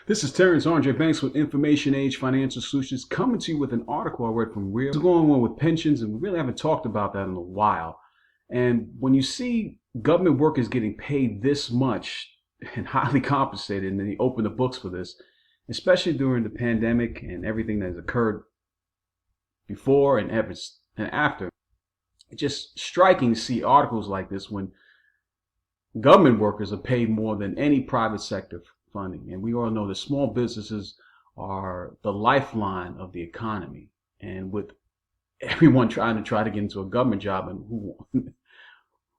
This is Terrence Andre Banks with Information Age Financial Solutions, coming to you with an article I read from Real. What's going on with pensions, and we really haven't talked about that in a while. And when you see government workers getting paid this much and highly compensated, and then you open the books for this, especially during the pandemic and everything that has occurred before and after, it's just striking to see articles like this when government workers are paid more than any private sector funding. And we all know that small businesses are the lifeline of the economy. And with everyone trying to get into a government job, and who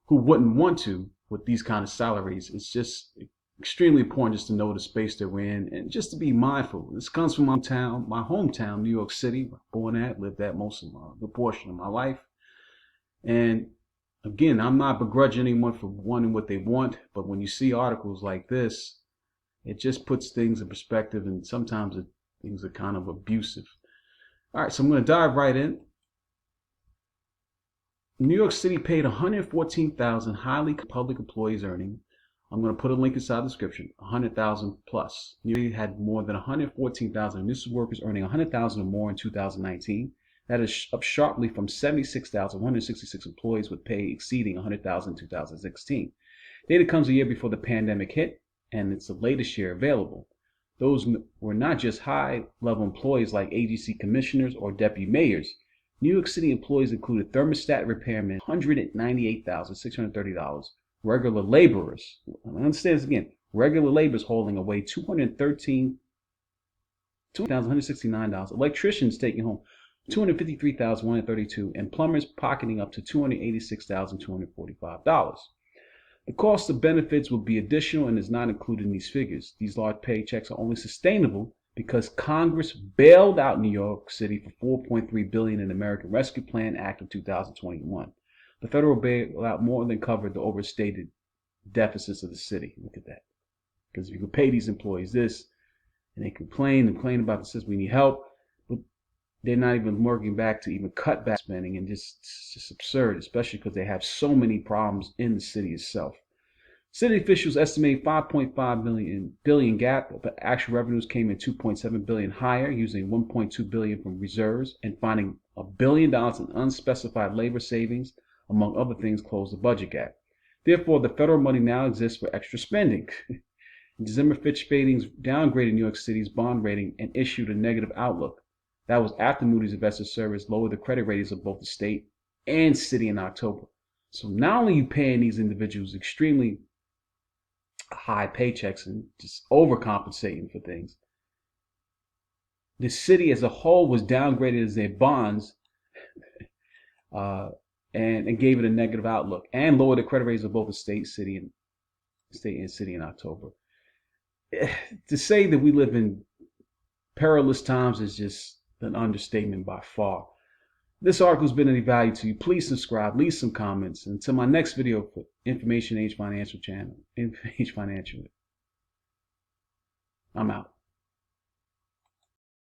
wouldn't want to with these kind of salaries, it's just extremely important just to know the space that we're in and just to be mindful. This comes from my hometown, New York City, born at, lived at most of the portion of my life. And again, I'm not begrudging anyone for wanting what they want, but when you see articles like this, it just puts things in perspective, and sometimes things are kind of abusive. All right, so I'm going to dive right in. New York City paid 114,000 highly public employees earning. I'm going to put a link inside the description. 100,000 plus. New York had more than 114,000 municipal workers earning 100,000 or more in 2019. That is up sharply from 76,166 employees with pay exceeding 100,000 in 2016. Data comes a year before the pandemic hit, and it's the latest year available. Those were not just high-level employees like agency commissioners or deputy mayors. New York City employees included thermostat repairmen, $198,630, regular laborers, I understand this again, regular laborers holding away $2,169, electricians taking home $253,132, and plumbers pocketing up to $286,245. The cost of benefits will be additional and is not included in these figures. These large paychecks are only sustainable because Congress bailed out New York City for $4.3 billion in the American Rescue Plan Act of 2021. The federal bailout more than covered the overstated deficits of the city. Look at that. Because if you could pay these employees this, and they complain about the system, we need help, but they're not even working back to even cut back spending, and it's just absurd, especially because they have so many problems in the city itself. City officials estimate 5.5 billion gap, but actual revenues came in 2.7 billion higher, using 1.2 billion from reserves and finding $1 billion in unspecified labor savings, among other things, closed the budget gap. Therefore, the federal money now exists for extra spending. In December, Fitch Ratings downgraded New York City's bond rating and issued a negative outlook. That was after Moody's Investors Service lowered the credit ratings of both the state and city in October. So not only are you paying these individuals extremely high paychecks and just overcompensating for things, the city as a whole was downgraded as their bonds and gave it a negative outlook and lowered the credit ratings of both the state and city in October. To say that we live in perilous times is just an understatement by far. This article has been of value to you. Please subscribe, leave some comments. Until my next video for Information Age Financial channel, I'm out.